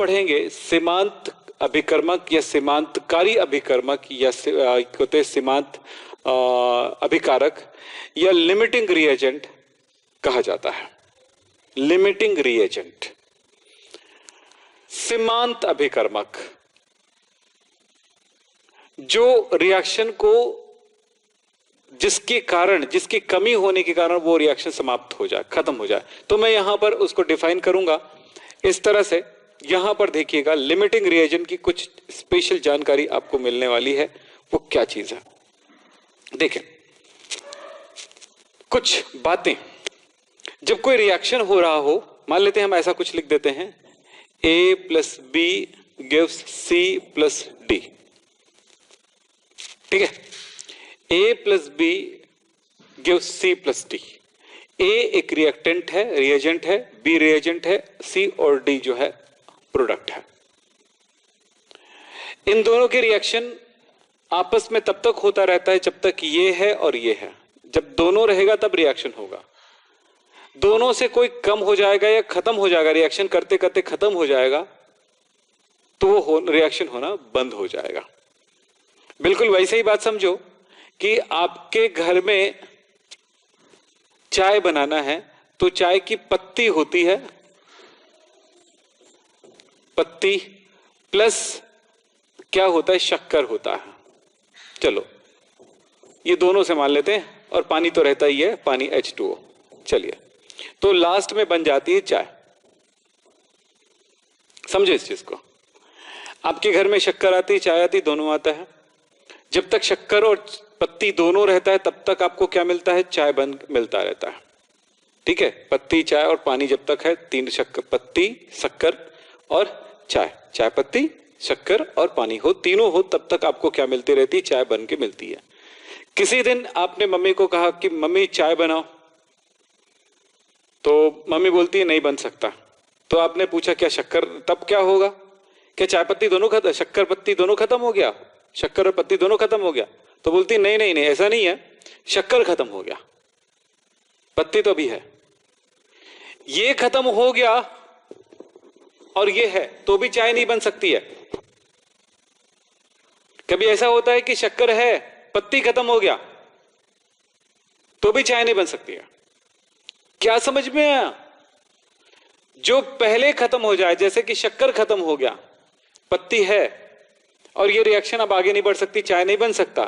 पढ़ेंगे सीमांत अभिकर्मक या सीमांतकारी अभिकर्मक या होते सीमांत अभिकारक या लिमिटिंग रिएजेंट कहा जाता है। लिमिटिंग रिएजेंट, सीमांत अभिकर्मक, जो रिएक्शन को जिसके कारण, जिसकी कमी होने के कारण वो रिएक्शन समाप्त हो जाए, खत्म हो जाए। तो मैं यहां पर उसको डिफाइन करूंगा इस तरह से। यहां पर देखिएगा लिमिटिंग रिएजेंट की कुछ स्पेशल जानकारी आपको मिलने वाली है। वो क्या चीज है देखें, कुछ बातें। जब कोई रिएक्शन हो रहा हो, मान लेते हैं हम ऐसा कुछ लिख देते हैं, A plus B gives C plus D, ठीक है। A plus B gives C plus D. A एक रिएक्टेंट है, रिएजेंट है, B रिएजेंट है, C और D जो है प्रोडक्ट है। इन दोनों के रिएक्शन आपस में तब तक होता रहता है जब तक ये है और ये है। जब दोनों रहेगा तब रिएक्शन होगा। दोनों से कोई कम हो जाएगा या खत्म हो जाएगा, रिएक्शन करते करते खत्म हो जाएगा, तो वो रिएक्शन होना बंद हो जाएगा। बिल्कुल वैसे ही बात समझो कि आपके घर में चाय बनाना है तो चाय की पत्ती होती है, पत्ती प्लस क्या होता है, शक्कर होता है। चलो ये दोनों से मान लेते हैं, और पानी तो रहता ही है, पानी H2O। चलिए, तो लास्ट में बन जाती है चाय। समझो इस चीज को। आपके घर में शक्कर आती, चाय आती, दोनों आता है। जब तक शक्कर और पत्ती दोनों रहता है तब तक आपको क्या मिलता है, चाय बन मिलता रहता है, ठीक है। पत्ती, चाय और पानी जब तक है, तीन शक्कर, पत्ती, शक्कर और चाय, चाय पत्ती, शक्कर और पानी हो, तीनों हो, तब तक आपको क्या मिलती रहती है, चाय बन के मिलती है। किसी दिन आपने मम्मी को कहा कि मम्मी चाय बनाओ, तो मम्मी बोलती है नहीं बन सकता। तो आपने पूछा क्या शक्कर, तब क्या होगा, क्या चाय पत्ती दोनों खत्म, शक्कर पत्ती दोनों खत्म हो गया, शक्कर और पत्ती दोनों खत्म हो गया? तो बोलती नहीं नहीं नहीं, ऐसा नहीं है, शक्कर खत्म हो गया, पत्ती तो अभी है। ये खत्म हो गया और ये है तो भी चाय नहीं बन सकती है। कभी ऐसा होता है कि शक्कर है, पत्ती खत्म हो गया, तो भी चाय नहीं बन सकती है। क्या समझ में आया? जो पहले खत्म हो जाए, जैसे कि शक्कर खत्म हो गया, पत्ती है और ये रिएक्शन अब आगे नहीं बढ़ सकती, चाय नहीं बन सकता,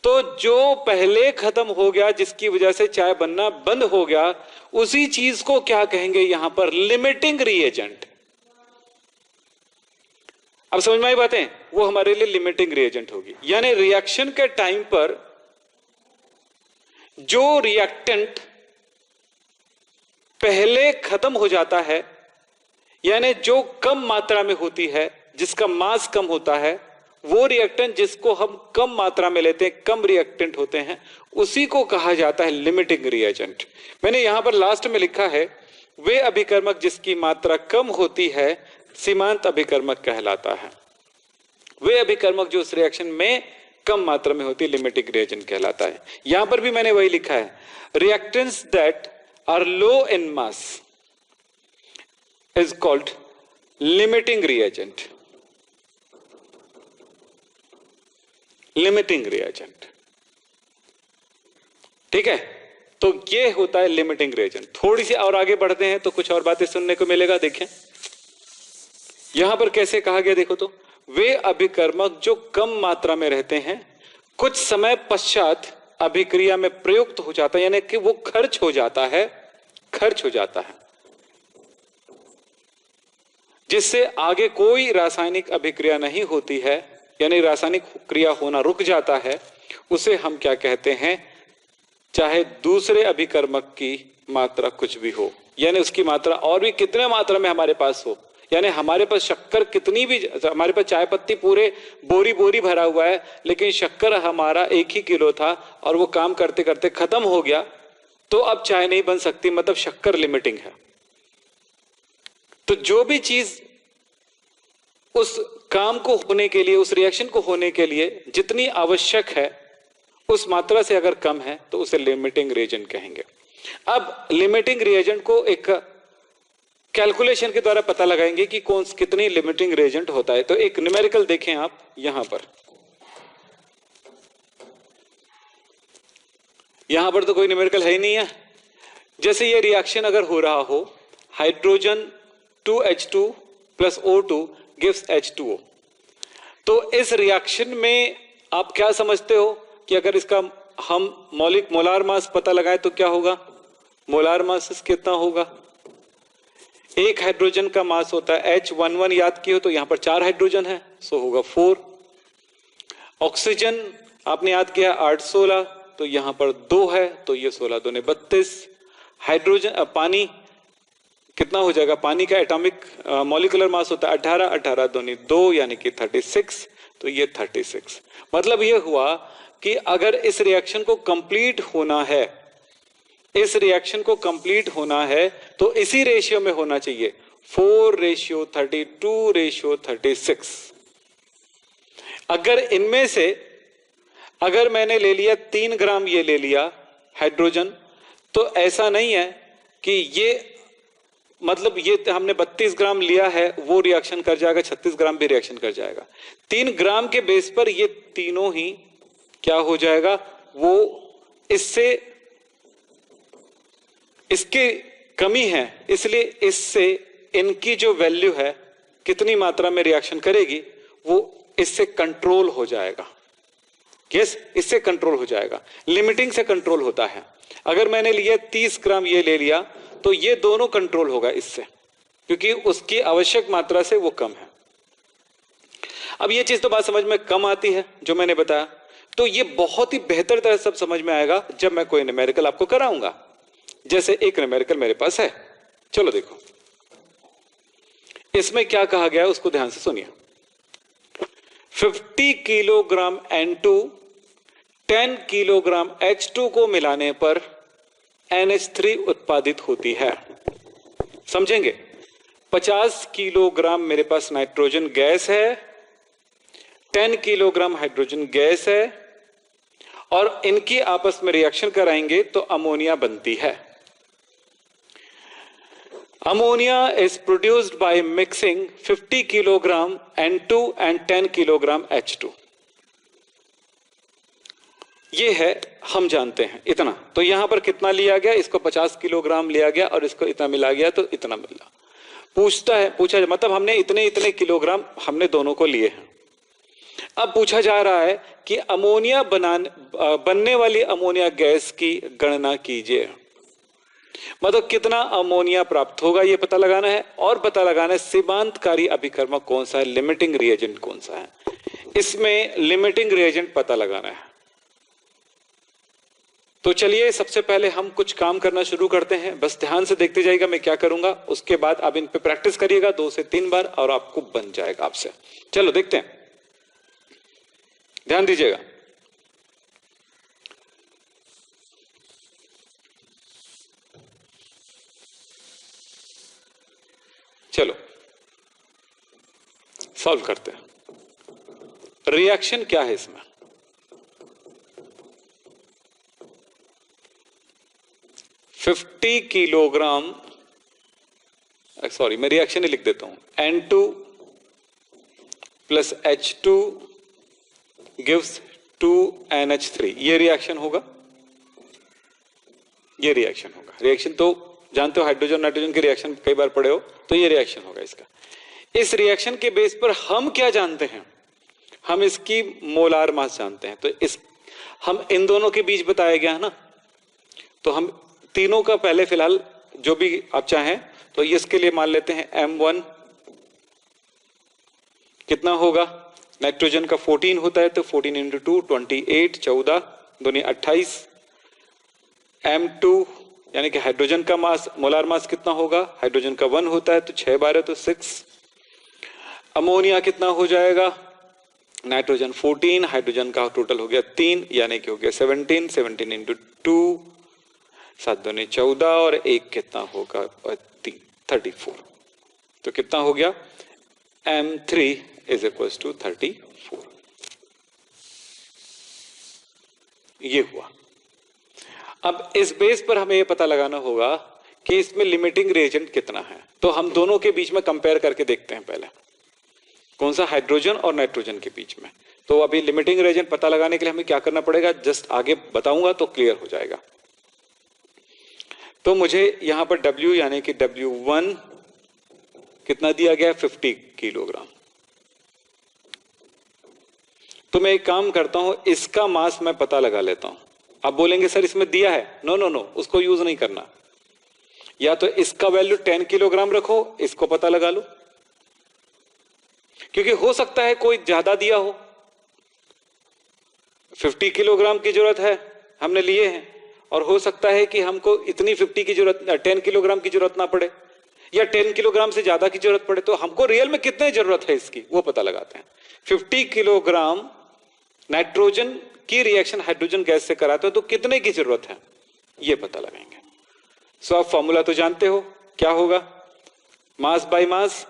तो जो पहले खत्म हो गया जिसकी वजह से चाय बनना बंद हो गया, उसी चीज को क्या कहेंगे यहां पर, लिमिटिंग रिएजेंट। अब समझ में आई बातें? वो हमारे लिए लिमिटिंग रिएजेंट होगी। यानी रिएक्शन के टाइम पर जो रिएक्टेंट पहले खत्म हो जाता है, यानी जो कम मात्रा में होती है, जिसका मास कम होता है, वो रिएक्टेंट जिसको हम कम मात्रा में लेते हैं, कम रिएक्टेंट होते हैं, उसी को कहा जाता है लिमिटिंग रिएजेंट। मैंने यहां पर लास्ट में लिखा है, वे अभिकर्मक जिसकी मात्रा कम होती है सीमांत अभिकर्मक कहलाता है। वे अभिकर्मक जो उस रिएक्शन में कम मात्रा में होती है लिमिटिंग रिएजेंट कहलाता है। यहां पर भी मैंने वही लिखा है, reactants that are low in mass is called limiting reagent. Limiting reagent, ठीक है। तो ये होता है लिमिटिंग रिएजेंट। थोड़ी सी और आगे बढ़ते हैं तो कुछ और बातें सुनने को मिलेगा। देखें यहां पर कैसे कहा गया, देखो तो, वे अभिकर्मक जो कम मात्रा में रहते हैं, कुछ समय पश्चात अभिक्रिया में प्रयुक्त हो जाता है, यानी कि वो खर्च हो जाता है, खर्च हो जाता है, जिससे आगे कोई रासायनिक अभिक्रिया नहीं होती है, यानी रासायनिक क्रिया होना रुक जाता है, उसे हम क्या कहते हैं, चाहे दूसरे अभिकर्मक की मात्रा कुछ भी हो, यानी उसकी मात्रा और भी कितने मात्रा में हमारे पास हो, यानी हमारे पास शक्कर कितनी भी, हमारे पास चाय पत्ती पूरे बोरी बोरी भरा हुआ है, लेकिन शक्कर हमारा 1 ही किलो था और वो काम करते करते खत्म हो गया, तो अब चाय नहीं बन सकती, मतलब शक्कर लिमिटिंग है। तो जो भी चीज उस काम को होने के लिए, उस रिएक्शन को होने के लिए जितनी आवश्यक है, उस मात्रा से अगर कम है तो उसे लिमिटिंग रिएजेंट कहेंगे। अब लिमिटिंग रिएजेंट को एक कैलकुलेशन के द्वारा पता लगाएंगे कि कौन कितनी लिमिटिंग रिएजेंट होता है। तो एक न्यूमेरिकल देखें आप यहां पर तो कोई न्यूमेरिकल है ही नहीं है। जैसे ये रिएक्शन अगर हो रहा हो, hydrogen 2H2 plus O2 gives H2O, तो इस रिएक्शन में आप क्या समझते हो कि अगर इसका हम मोलार मास पता लगाएं तो क्या होगा? मोलार मास कितना होगा? एक हाइड्रोजन का मास होता है H11, याद किए हो तो यहां पर 4 हाइड्रोजन है, सो होगा 4। ऑक्सीजन आपने याद किया 816, तो यहां पर 2 है, तो ये 16 दूने 32। हाइड्रोजन पानी कितना हो जाएगा? पानी का एटॉमिक मॉलिक्यूलर मास होता है 18, 18 दूनी 2 यानी कि 36, तो ये 36। मतलब ये हुआ कि अगर इस रिएक्शन को कंप्लीट होना है, इस रिएक्शन को कंप्लीट होना है तो इसी रेशियो में होना चाहिए, 4:32:36। अगर इनमें से अगर मैंने ले लिया 3 ग्राम ये ले लिया हाइड्रोजन, तो ऐसा नहीं है कि ये मतलब ये हमने 32 ग्राम लिया है वो रिएक्शन कर जाएगा, 36 ग्राम भी रिएक्शन कर जाएगा। 3 ग्राम के बेस पर ये तीनों ही क्या हो जाएगा? वो इससे इसकी कमी है, इसलिए इससे इनकी जो वैल्यू है कितनी मात्रा में रिएक्शन करेगी वो इससे कंट्रोल हो जाएगा। यस, इससे कंट्रोल हो जाएगा, लिमिटिंग से कंट्रोल होता है। अगर मैंने लिया 30 ग्राम ये ले लिया तो ये दोनों कंट्रोल होगा इससे, क्योंकि उसकी आवश्यक मात्रा से वो कम है। अब ये चीज तो बात समझ में कम आती है जो मैंने बताया, तो ये बहुत ही बेहतर तरह सब समझ में आएगा जब मैं कोई न्यूमेरिकल आपको कराऊंगा। जैसे एक न्यूमेरिकल मेरे पास है, चलो देखो इसमें क्या कहा गया है उसको ध्यान से सुनिए। 50 किलोग्राम N2 10 किलोग्राम H2 को मिलाने पर NH3 उत्पादित होती है। समझेंगे? 50 किलोग्राम मेरे पास नाइट्रोजन गैस है, 10 किलोग्राम हाइड्रोजन गैस है, और इनकी आपस में रिएक्शन कराएंगे तो अमोनिया बनती है। Ammonia is produced by mixing 50 kilogram N2 and 10 kilogram H2. ये है, हम जानते हैं इतना। तो यहां पर कितना लिया गया? इसको 50 किलोग्राम लिया गया और इसको इतना मिला गया तो इतना मिला। पूछा मतलब हमने इतने किलोग्राम हमने दोनों को लिए हैं। अब पूछा जा रहा है कि अमोनिया बनने वाली अमोनिया गैस की गणना कीजिए। मतलब कितना अमोनिया प्राप्त होगा ये पता लगाना है, और पता लगाना है सीमांतकारी अभिकर्मक कौन सा है, लिमिटिंग रिएजेंट कौन सा है। इसमें लिमिटिंग रिएजेंट पता लगाना है। तो चलिए सबसे पहले हम कुछ काम करना शुरू करते हैं। बस ध्यान से देखते जाइएगा मैं क्या करूंगा, उसके बाद आप इन पे प्रैक्टिस करिएगा 2 से 3 बार और आपको बन जाएगा आपसे। चलो देखते हैं, ध्यान दीजिएगा। चलो सॉल्व करते हैं। रिएक्शन क्या है इसमें? मैं रिएक्शन ही लिख देता हूं। N2 plus H2 gives 2NH3। ये रिएक्शन होगा, ये रिएक्शन होगा। रिएक्शन तो जानते हो, हाइड्रोजन नाइट्रोजन की रिएक्शन कई बार पढ़े हो, तो ये रिएक्शन होगा इसका। इस रिएक्शन के बेस पर हम क्या जानते हैं? हम इसकी मोलार मास जानते हैं। तो हम इन दोनों के बीच बताया गया है ना, तो हम तीनों का पहले फिलहाल जो भी आप चाहें तो इसके लिए मान लेते हैं M1 कितना होगा? नाइट्रोजन का 14 होता है तो 14 इंटू 2 28, 14 दूनी 28। M2 यानी कि हाइड्रोजन का मास, मोलार मास कितना होगा? हाइड्रोजन का 1 होता है तो 6 12 तो 6। अमोनिया कितना हो जाएगा? नाइट्रोजन 14, हाइड्रोजन का टोटल हो गया 3 यानी कि हो गया 17। 17 इंटू 2 7 दूनी 14 और 1 कितना होगा? 3 34। तो कितना हो गया? M3 is equal to 34। ये हुआ। अब इस बेस पर हमें यह पता लगाना होगा कि इसमें लिमिटिंग रिएजेंट कितना है। तो हम दोनों के बीच में कंपेयर करके देखते हैं पहले, कौन सा, हाइड्रोजन और नाइट्रोजन के बीच में। तो अभी लिमिटिंग रिएजेंट पता लगाने के लिए हमें क्या करना पड़ेगा, जस्ट आगे बताऊंगा तो क्लियर हो जाएगा। तो मुझे यहां पर W यानी कि W1 कितना दिया गया है, 50 किलोग्राम। तो मैं एक काम करता हूं, इसका मास मैं पता लगा लेता हूं। आप बोलेंगे सर इसमें दिया है, नो नो नो, उसको यूज नहीं करना। या तो इसका वैल्यू 10 किलोग्राम रखो, इसको पता लगा लो, क्योंकि हो सकता है कोई ज्यादा दिया हो। 50 किलोग्राम की जरूरत है, हमने लिए हैं, और हो सकता है कि हमको इतनी 50 की जरूरत, 10 किलोग्राम की जरूरत ना पड़े, या 10 किलोग्राम से ज्यादा की जरूरत पड़े। तो हमको रियल में कितने जरूरत है इसकी, वो पता लगाते हैं। 50 किलोग्राम नाइट्रोजन की रिएक्शन हाइड्रोजन गैस से कराते हो तो कितने की जरूरत है, ये पता लगाएंगे। सो आप फॉर्मूला तो जानते हो, क्या होगा, mass by mass,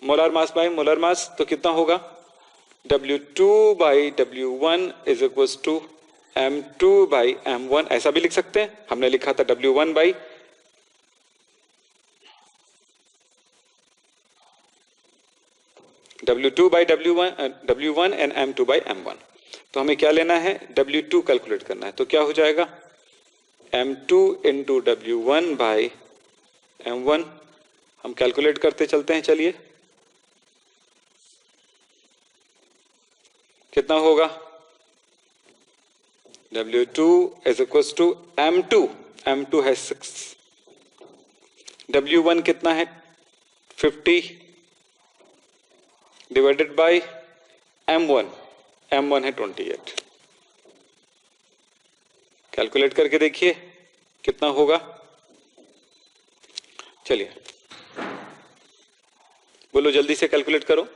molar mass by molar mass. तो कितना होगा, W2 by W1 is equal to M2 by M1। ऐसा भी लिख सकते हैं, हमने लिखा था W1 by W2 by W1 and M2 by M1। तो हमें क्या लेना है, W2 कैलकुलेट करना है। तो क्या हो जाएगा, M2 into W1 by M1। हम कैलकुलेट करते चलते हैं, चलिए कितना होगा, W2 is equal to M2 है 6, W1 कितना है 50 डिवाइडेड बाई M1 है 28। कैलकुलेट करके देखिए कितना होगा, चलिए बोलो जल्दी से कैलकुलेट करो।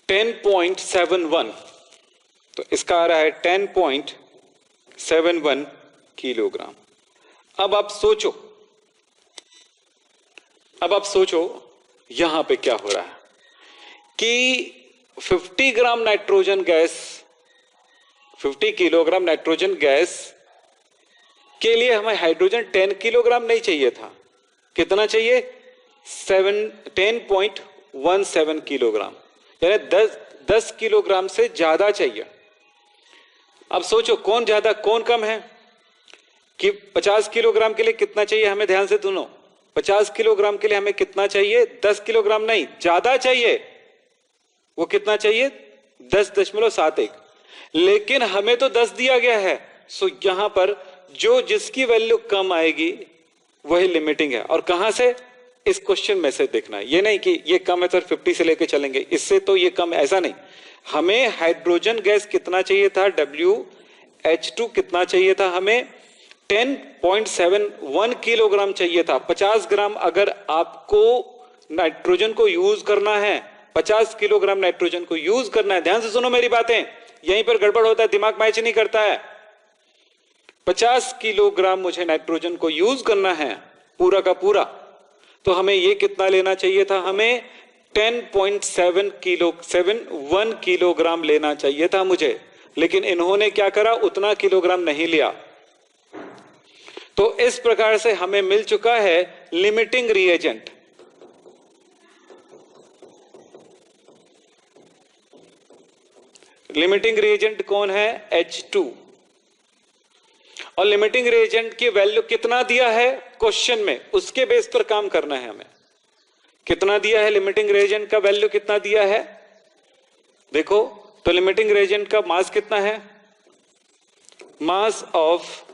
.71, तो इसका आ रहा है 10.71 किलोग्राम। अब आप सोचो यहां पे क्या हो रहा है कि 50 gram nitrogen gas, 50 kilogram nitrogen gas के लिए हमें हाइड्रोजन 10 किलोग्राम नहीं चाहिए था, कितना चाहिए, 10.17 किलोग्राम, यानी 10 किलोग्राम से ज्यादा चाहिए। अब सोचो कौन ज्यादा कौन कम है, कि 50 किलोग्राम के लिए कितना चाहिए हमें, ध्यान से सुनो, 50 किलोग्राम के लिए हमें कितना चाहिए, 10 किलोग्राम नहीं, ज्यादा चाहिए। वो कितना चाहिए, 10.71। लेकिन हमें तो 10 दिया गया है। सो यहां पर जो जिसकी वैल्यू कम आएगी वही लिमिटिंग है। और कहां से, इस क्वेश्चन में से देखना है, ये नहीं कि ये कम है सर 50 से लेके चलेंगे, इससे तो ये कम, ऐसा नहीं। हमें हाइड्रोजन गैस कितना चाहिए था, WH2 कितना चाहिए था, हमें 10.71 किलोग्राम चाहिए था। 50 ग्राम अगर आपको नाइट्रोजन को यूज करना है, 50 किलोग्राम नाइट्रोजन को यूज करना है, ध्यान से सुनो मेरी बातें, यहीं पर गड़बड़ होता है, दिमाग मैच नहीं करता है। 50 किलोग्राम मुझे नाइट्रोजन को यूज करना है पूरा का पूरा, तो हमें ये कितना लेना चाहिए था, हमें 10.71 किलोग्राम लेना चाहिए था मुझे। लेकिन इन्होंने क्या करा, उतना किलोग्राम नहीं लिया। तो इस प्रकार से हमें मिल चुका है लिमिटिंग रिएजेंट। लिमिटिंग रिएजेंट कौन है, H2। और लिमिटिंग रिएजेंट की वैल्यू कितना दिया है क्वेश्चन में, उसके बेस पर काम करना है हमें। कितना दिया है लिमिटिंग रिएजेंट का वैल्यू कितना दिया है, देखो तो लिमिटिंग रिएजेंट का मास कितना है, मास ऑफ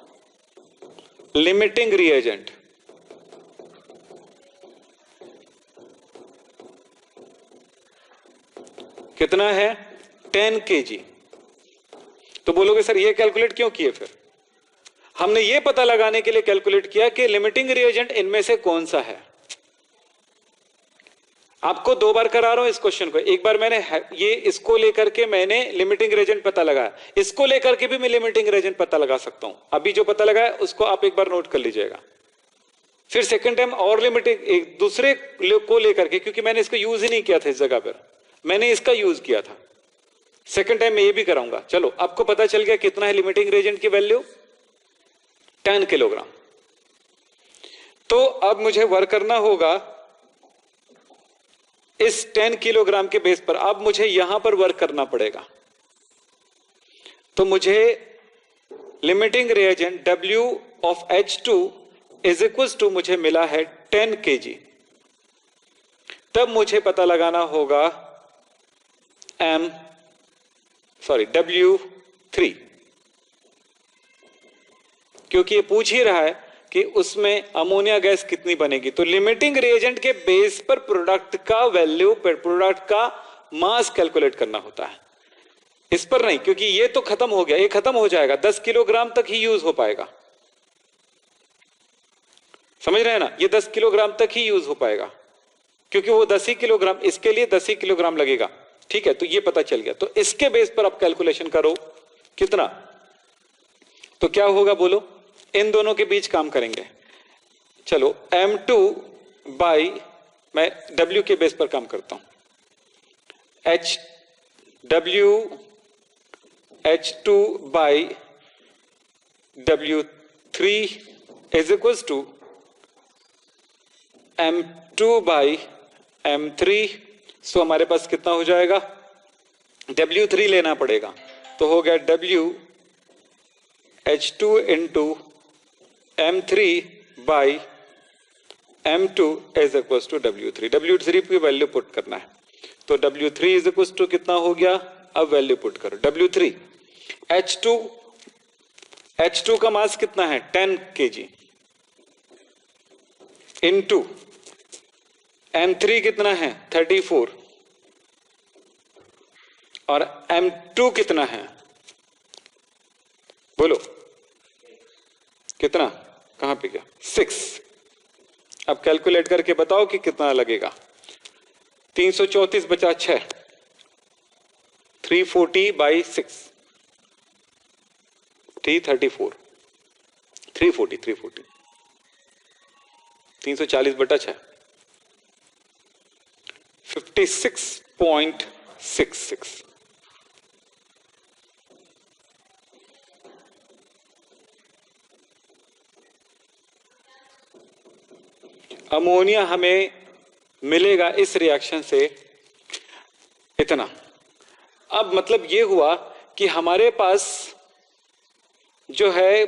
लिमिटिंग रिएजेंट कितना है, 10 kg। तो बोलोगे सर ये कैलकुलेट क्यों किए, फिर हमने ये पता लगाने के लिए कैलकुलेट किया कि लिमिटिंग रिएजेंट इनमें से कौन सा है। आपको 2 बार करा रहा हूं इस क्वेश्चन को, एक बार मैंने ये इसको लेकर के मैंने लिमिटिंग रिएजेंट पता लगाया, इसको लेकर के भी मैं लिमिटिंग रिएजेंट पता लगा सकता हूं। अभी जो पता लगाया उसको आप एक बार नोट कर लीजिएगा। फिर सेकंड टाइम और लिमिटिंग एक दूसरे को लेकर के, क्योंकि मैंने इसको यूज ही नहीं किया था इस जगह पर, मैंने इसका यूज किया था। सेकंड टाइम मैं ये भी कराऊंगा। चलो आपको पता चल गया कितना है लिमिटिंग रिएजेंट की वैल्यू, 10 किलोग्राम। तो अब मुझे वर्क करना होगा इस 10 किलोग्राम के बेस पर। अब मुझे यहां पर वर्क करना पड़ेगा। तो मुझे limiting reagent W of H2 is equal to मुझे मिला है 10 kg। तब मुझे पता लगाना होगा W3, क्योंकि ये पूछ ही रहा है कि उसमें अमोनिया गैस कितनी बनेगी। तो लिमिटिंग रिएजेंट के बेस पर प्रोडक्ट का वैल्यू, प्रोडक्ट का मास कैलकुलेट करना होता है, इस पर नहीं, क्योंकि ये तो खत्म हो गया, ये खत्म हो जाएगा, 10 किलोग्राम तक ही यूज हो पाएगा। समझ रहे हैं ना, ये 10 किलोग्राम तक ही यूज हो पाएगा, क्योंकि वो 10 ही किलोग्राम, इसके लिए 10 ही किलोग्राम लगेगा। ठीक है, तो ये पता चल गया। तो इसके बेस पर आप कैलकुलेशन करो कितना, तो क्या होगा बोलो, इन दोनों के बीच काम करेंगे। चलो M2 बाई, मैं W के बेस पर काम करता हूं, H2 by W3 is equal to M2 by M3। So हमारे पास कितना हो जाएगा, W3 लेना पड़ेगा, तो हो गया H2 into M3 by M2 is equal to W3। W3 की वैल्यू पुट करना है, तो W3 इज इक्वल टू कितना हो गया, अब वैल्यू पुट करो W3। H2 का मास कितना है 10 kg, इंटू M3 कितना है 34, और M2 कितना है बोलो, कितना, कहां पे गया, 6। अब कैलकुलेट करके बताओ कि कितना लगेगा, 334 बचा 6, 340 बाई 6, 334, 340, 340 बटा 6, 56.66। अमोनिया हमें मिलेगा इस रिएक्शन से इतना। अब मतलब ये हुआ कि हमारे पास जो है,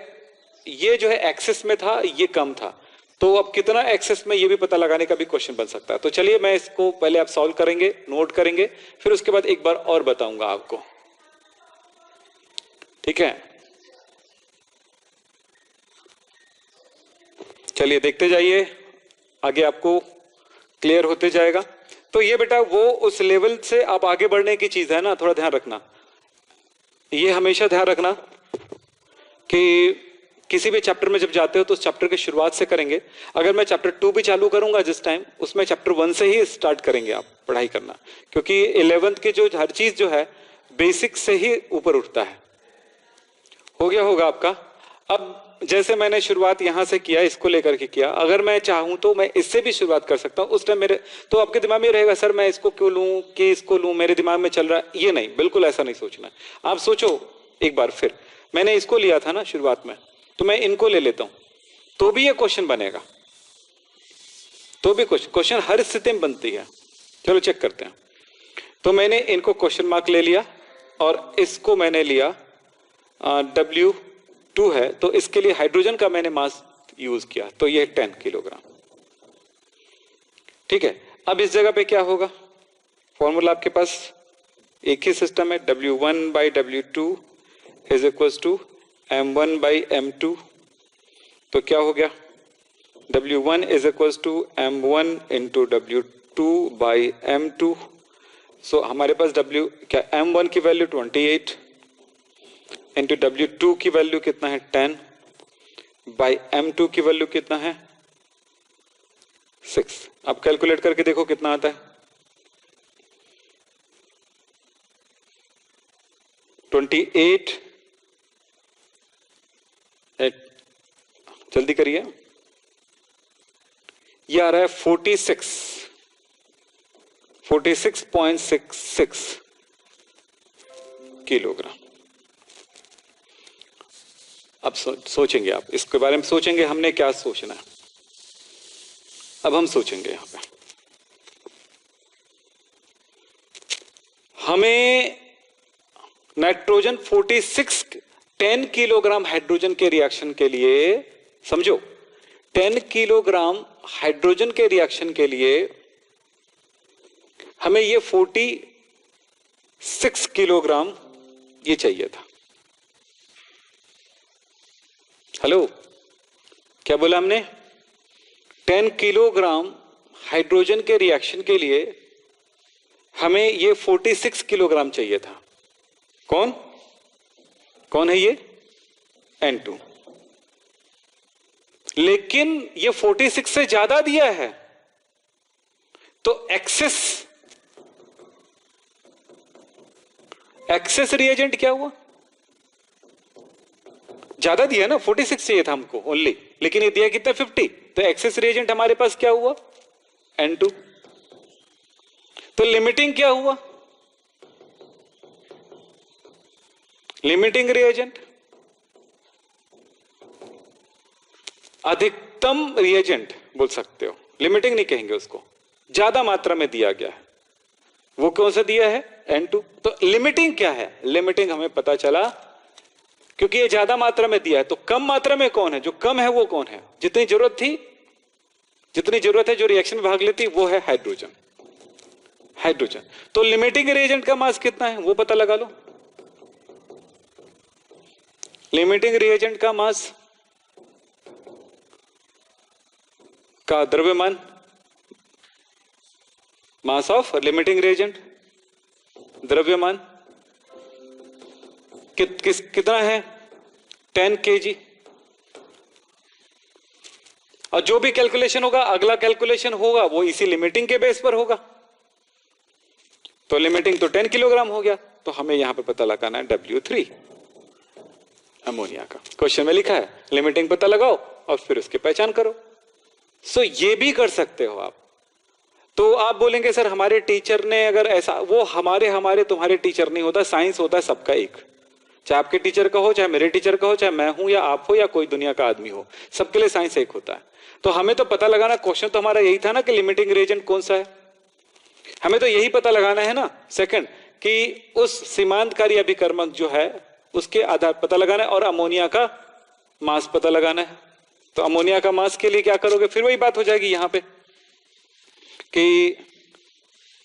ये जो है एक्सेस में था, ये कम था, तो अब कितना एक्सेस में, ये भी पता लगाने का भी क्वेश्चन बन सकता है। तो चलिए मैं इसको पहले आप सॉल्व करेंगे, नोट करेंगे, फिर उसके बाद एक बार और बताऊंगा आपको। ठीक है, चलिए देखते जाइए, आगे आपको क्लियर होते जाएगा। तो ये बेटा वो उस लेवल से आप आगे बढ़ने की चीज है ना, थोड़ा ध्यान रखना, ये हमेशा ध्यान रखना कि किसी भी चैप्टर में जब जाते हो तो उस चैप्टर की शुरुआत से करेंगे। अगर मैं चैप्टर 2 भी चालू करूंगा जिस टाइम, उसमें चैप्टर 1 से ही स्टार्ट करेंगे आप पढ़ाई करना, क्योंकि 11th की जो हर चीज जो है बेसिक से ही ऊपर उठता है। हो गया होगा आपका। अब जैसे मैंने शुरुआत यहां से किया, इसको लेकर के किया, अगर मैं चाहूं तो मैं इससे भी शुरुआत कर सकता हूं। उस टाइम मेरे, तो आपके दिमाग में रहेगा सर मैं इसको क्यों लूं कि इसको लूं, मेरे दिमाग में चल रहा है, ये नहीं, बिल्कुल ऐसा नहीं सोचना। आप सोचो एक बार फिर, मैंने इसको लिया था ना शुरुआत में, तो मैं इनको ले लेता हूं, तो भी ये क्वेश्चन बनेगा, तो भी क्वेश्चन हर स्थिति में बनती है। चलो चेक करते हैं। तो मैंने इनको क्वेश्चन मार्क ले लिया, और इसको मैंने लिया W2 है, तो इसके लिए हाइड्रोजन का मैंने मास यूज किया, तो ये 10 किलोग्राम। ठीक है, अब इस जगह पे क्या होगा, फॉर्मूला आपके पास एक ही सिस्टम है, W1 by W2 is equal to M1 by M2। तो क्या हो गया, W1 is equal to M1 into W2 by M2। So हमारे पास क्या M1 की वैल्यू 28 इंटू W2 की वैल्यू कितना है 10 बाई M2 की वैल्यू कितना है 6। अब कैलकुलेट करके देखो कितना आता है, 28, जल्दी करिए, ये आ रहा है 46.66 किलोग्राम। अब सोचेंगे आप इसके बारे में, सोचेंगे हमने क्या सोचना है। अब हम सोचेंगे यहां पे हमें नाइट्रोजन 10 किलोग्राम हाइड्रोजन के रिएक्शन के लिए, समझो 10 किलोग्राम हाइड्रोजन के रिएक्शन के लिए हमें ये 46 किलोग्राम ये चाहिए था। हेलो, क्या बोला हमने? 10 किलोग्राम हाइड्रोजन के रिएक्शन के लिए हमें ये 46 किलोग्राम चाहिए था। कौन कौन है ये? N2। लेकिन ये 46 से ज्यादा दिया है, तो एक्सेस रिएजेंट क्या हुआ? ज्यादा दिया ना, 46 चाहिए था हमको ओनली, लेकिन ये दिया कितना? 50। तो एक्सेस रिएजेंट हमारे पास क्या हुआ? N2। तो लिमिटिंग क्या हुआ? लिमिटिंग रिएजेंट, अधिकतम रिएजेंट बोल सकते हो, लिमिटिंग नहीं कहेंगे उसको, ज्यादा मात्रा में दिया गया है। वो कौन सा दिया है? N2। तो लिमिटिंग क्या है? लिमिटिंग हमें पता चला, क्योंकि ये ज्यादा मात्रा में दिया है, तो कम मात्रा में कौन है? जो कम है वो कौन है? जितनी जरूरत थी, जितनी जरूरत है जो रिएक्शन में भाग लेती, वो है हाइड्रोजन। हाइड्रोजन। तो लिमिटिंग रिएजेंट का मास कितना है वो पता लगा लो। लिमिटिंग रिएजेंट का मास का द्रव्यमान, मास ऑफ लिमिटिंग रिएजेंट, द्रव्यमान कितना है? 10 kg। और जो भी कैलकुलेशन होगा, अगला कैलकुलेशन होगा वो इसी लिमिटिंग के बेस पर होगा। तो लिमिटिंग तो 10 किलोग्राम हो गया, तो हमें यहां पे पता लगाना है W3 अमोनिया का। क्वेश्चन में लिखा है लिमिटिंग पता लगाओ और फिर उसकी पहचान करो। सो ये भी कर सकते हो आप। तो आप बोलेंगे सर हमारे टीचर ने अगर ऐसा, वो हमारे तुम्हारे टीचर नहीं होता, साइंस होता है सबका एक। चाहे आपके टीचर का हो, चाहे मेरे टीचर का हो, चाहे मैं हूं या आप हो या कोई दुनिया का आदमी हो, सबके लिए साइंस एक होता है। तो हमें तो पता लगाना, क्वेश्चन तो हमारा यही था ना कि लिमिटिंग रिएजेंट कौन सा है, हमें तो यही पता लगाना है ना। सेकंड, कि उस सीमांतकारी अभिकर्मक जो है उसके आधार पता लगाना है, और अमोनिया का मास पता लगाना है। तो अमोनिया का मास के लिए क्या करोगे? फिर वही बात हो जाएगी यहां पे कि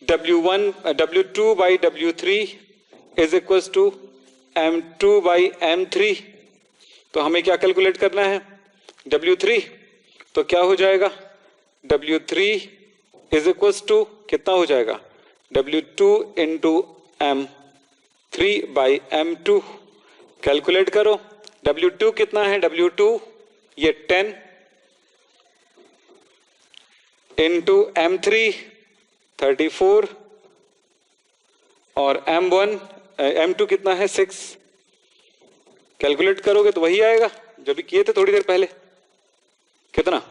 W2 by W3 is equal to M2 by M3। तो हमें क्या कैलकुलेट करना है? W3। तो क्या हो जाएगा? W3 इज इक्वल टू कितना हो जाएगा? W2 into M3 by M2। Calculate करो। W2 कितना है? W2 ये 10 इंटू M3 34 और M2 कितना है? 6। कैलकुलेट करोगे तो वही आएगा जो भी किए थे थोड़ी देर पहले। कितना?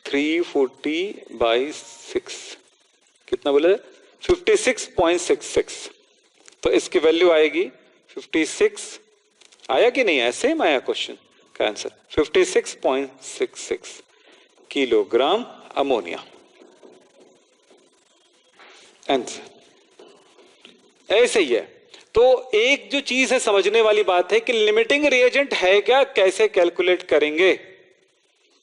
340/6 कितना बोले? 56.66। तो इसकी वैल्यू आएगी 56। आया कि नहीं? ऐसे ही आया क्वेश्चन का आंसर 56.66 किलोग्राम अमोनिया। आंसर ऐसे ही है। तो एक जो चीज है समझने वाली बात है कि लिमिटिंग रिएजेंट है क्या, कैसे कैलकुलेट करेंगे।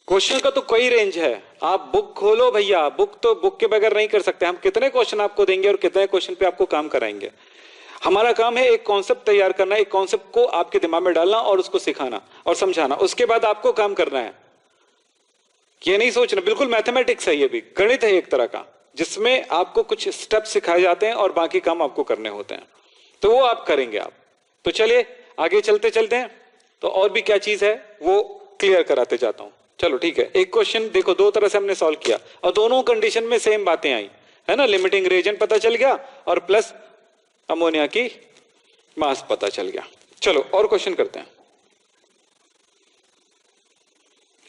क्वेश्चन का तो कोई रेंज है, आप बुक खोलो भैया, बुक के बगैर नहीं कर सकते। हम कितने क्वेश्चन आपको देंगे और कितने क्वेश्चन पे आपको काम कराएंगे। हमारा काम है एक कॉन्सेप्ट तैयार करना, एक कॉन्सेप्ट को आपके दिमाग में डालना और उसको सिखाना और समझाना। उसके बाद आपको काम करना है, ये नहीं सोचना। बिल्कुल मैथमेटिक्स है, ये भी गणित है एक तरह का, जिसमें आपको कुछ स्टेप सिखाए जाते हैं और बाकी काम आपको करने होते हैं। तो वो आप करेंगे आप। तो चलिए आगे चलते चलते हैं। तो और भी क्या चीज है वो क्लियर कराते जाता हूं। चलो ठीक है। एक क्वेश्चन देखो, दो तरह से हमने सॉल्व किया और दोनों कंडीशन में सेम बातें आई है ना। लिमिटिंग रिएजेंट पता चल गया और प्लस अमोनिया की मास पता चल गया। चलो और क्वेश्चन करते हैं।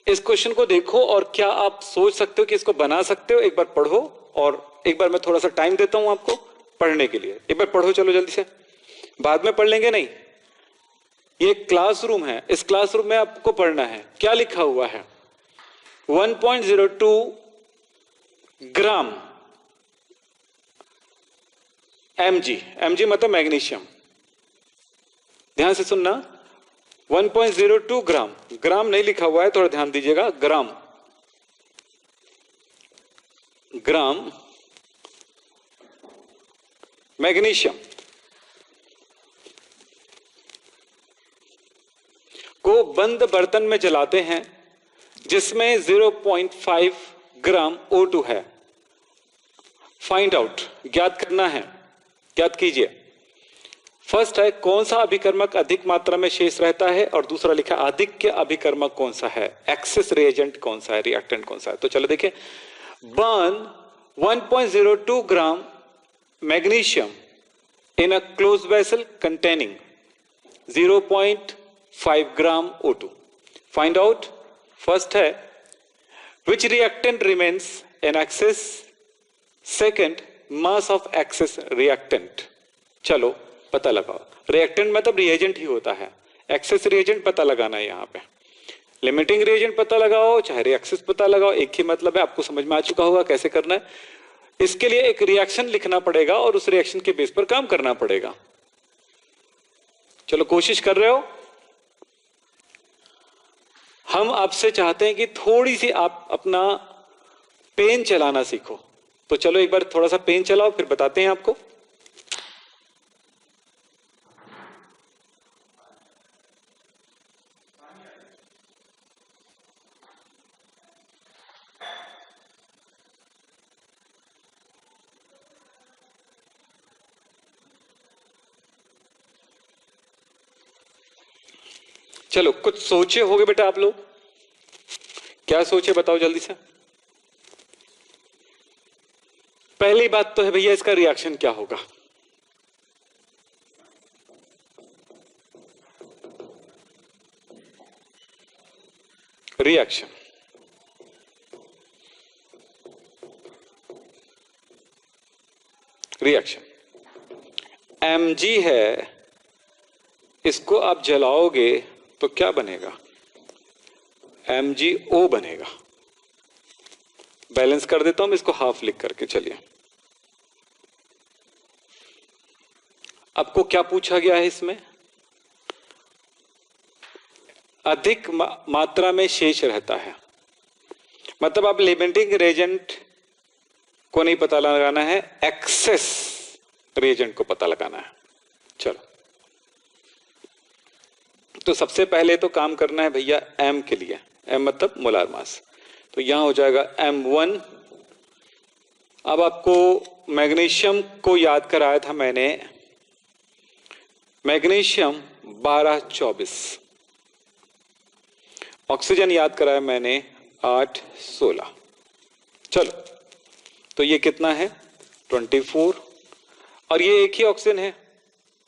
इस क्वेश्चन को देखो और क्या आप सोच सकते हो कि इसको बना सकते हो? एक बार पढ़ो और एक बार मैं थोड़ा सा टाइम देता हूं आपको पढ़ने के लिए। एक बार पढ़ो, चलो जल्दी से, बाद में पढ़ लेंगे नहीं। ये क्लासरूम है, इस क्लासरूम में आपको पढ़ना है। क्या लिखा हुआ है? 1.02 ग्राम mg, mg मतलब मैग्नीशियम, ध्यान से सुनना। 1.02 ग्राम, ग्राम नहीं लिखा हुआ है, थोड़ा ध्यान दीजिएगा। ग्राम, ग्राम मैग्नीशियम को बंद बर्तन में जलाते हैं जिसमें 0.5 ग्राम O2 है। फाइंड आउट, ज्ञात करना है, ज्ञात कीजिए। फर्स्ट है कौन सा अभिकर्मक अधिक मात्रा में शेष रहता है, और दूसरा लिखा आधिक्य अभिकर्मक कौन सा है, एक्सेस रिएजेंट कौन सा है, रिएक्टेंट कौन सा है। तो चलो देखिए, burn 1.02 gram magnesium in a closed vessel containing 0.5 gram O2. Find out, first है which reactant remains in excess, second mass of excess reactant. चलो पता लगाओ। reactant मतलब reagent ही होता है, excess reagent पता लगाना है यहाँ पे। लिमिटिंग रिएजेंट पता लगाओ चाहे रिएक्सेस पता लगाओ, एक ही मतलब है। आपको समझ में आ चुका होगा कैसे करना है। इसके लिए एक रिएक्शन लिखना पड़ेगा और उस रिएक्शन के बेस पर काम करना पड़ेगा। चलो कोशिश कर रहे हो। हम आपसे चाहते हैं कि थोड़ी सी आप अपना पेन चलाना सीखो। तो चलो एक बार थोड़ा सा पेन चलाओ, फिर बताते हैं आपको। चलो कुछ सोचे होगे बेटा आप लोग, क्या सोचे बताओ जल्दी से। पहली बात तो है भैया इसका रिएक्शन क्या होगा। रिएक्शन रिएक्शन Mg है, इसको आप जलाओगे तो क्या बनेगा, MgO बनेगा। बैलेंस कर देता हूं मैं इसको हाफ लिख करके। चलिए आपको क्या पूछा गया है इसमें, अधिक मात्रा में शेष रहता है, मतलब आप लिमिटिंग रिएजेंट को नहीं पता लगाना है, एक्सेस रिएजेंट को पता लगाना है। चलो तो सबसे पहले तो काम करना है भैया M के लिए, M मतलब मोलार मास। तो यहां हो जाएगा M1। अब आपको मैग्नीशियम को याद कराया था मैंने, मैग्नीशियम 12-24, ऑक्सीजन याद कराया मैंने 8-16। चलो तो ये कितना है 24, और ये एक ही ऑक्सीजन है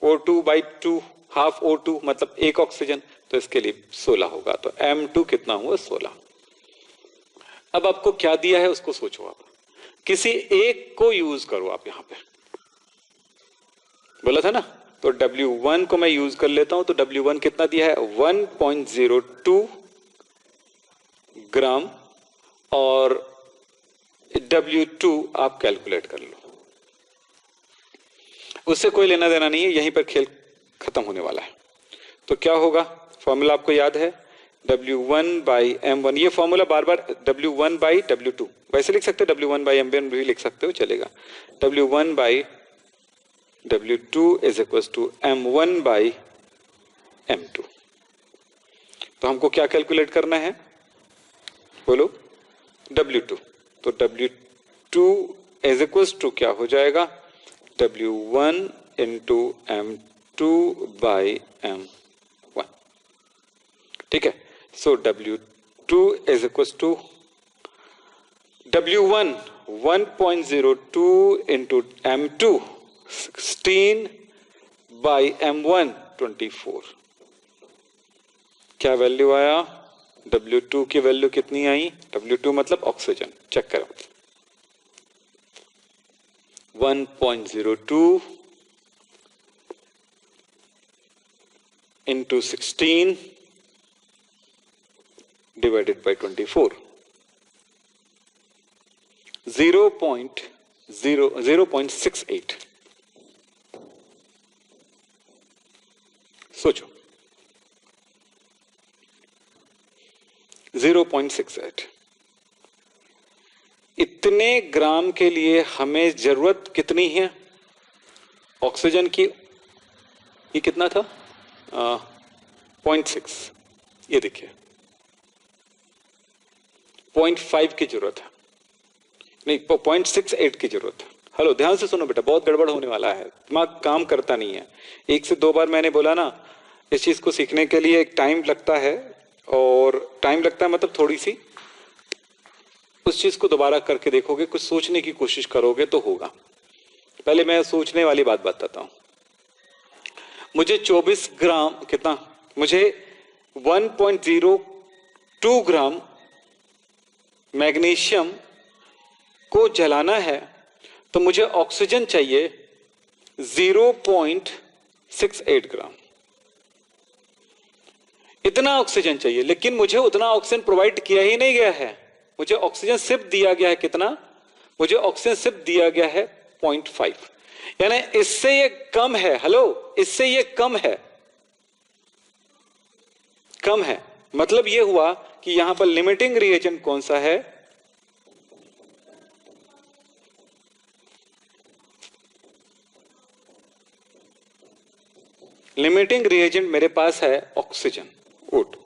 O2/2, हाफ O2 मतलब एक ऑक्सीजन, तो इसके लिए 16 होगा। तो M2 कितना हुआ 16। अब आपको क्या दिया है उसको सोचो, आप किसी एक को यूज करो। आप यहां पे बोला था ना, तो W1 को मैं यूज कर लेता हूं। तो W1 कितना दिया है 1.02 ग्राम, और W2 आप कैलकुलेट कर लो, उससे कोई लेना देना नहीं है, यहीं पर खेल खत्म होने वाला है। तो क्या होगा, फॉर्मूला आपको याद है W1/M1। ये फॉर्मूला बार बार W1/W2 वैसे लिख सकते हो, W1/M1 भी लिख सकते हो, चलेगा। W1/W2 is equal to M1/M2। तो हमको क्या कैलकुलेट करना है बोलो, W2। तो W2 इज इक्वल टू क्या हो जाएगा, W1 इंटू M2/M1। ठीक है। So W2 is equal to W1 1.02 into M2 16/M1 24। क्या वैल्यू आया W2 की वैल्यू कितनी आई? W2 मतलब ऑक्सीजन, चेक करो 1.02 into 16 divided by 24, 0.68। सोचो 0.68, इतने ग्राम के लिए हमें जरूरत कितनी है ऑक्सीजन की? ये कितना था? 0.6। ये देखिए 0.5 की जरूरत है, नहीं 0.68 की जरूरत है। हेलो, ध्यान से सुनो बेटा, बहुत गड़बड़ होने वाला है, दिमाग काम करता नहीं है। एक से दो बार मैंने बोला ना, इस चीज को सीखने के लिए एक टाइम लगता है, और टाइम लगता है मतलब थोड़ी सी उस चीज को दोबारा करके देखोगे, कुछ सोचने की कोशिश करोगे तो होगा। पहले मैं सोचने वाली बात बताता हूं। मुझे 24 ग्राम कितना, मुझे 1.02 ग्राम मैग्नीशियम को जलाना है, तो मुझे ऑक्सीजन चाहिए 0.68 ग्राम। इतना ऑक्सीजन चाहिए, लेकिन मुझे उतना ऑक्सीजन प्रोवाइड किया ही नहीं गया है। मुझे ऑक्सीजन सिर्फ दिया गया है कितना? मुझे ऑक्सीजन सिर्फ दिया गया है 0.5, यानी इससे ये कम है। हेलो, इससे ये कम है, कम है। मतलब ये हुआ कि यहां पर लिमिटिंग रिएजेंट कौन सा है? लिमिटिंग रिएजेंट मेरे पास है ऑक्सीजन, O2,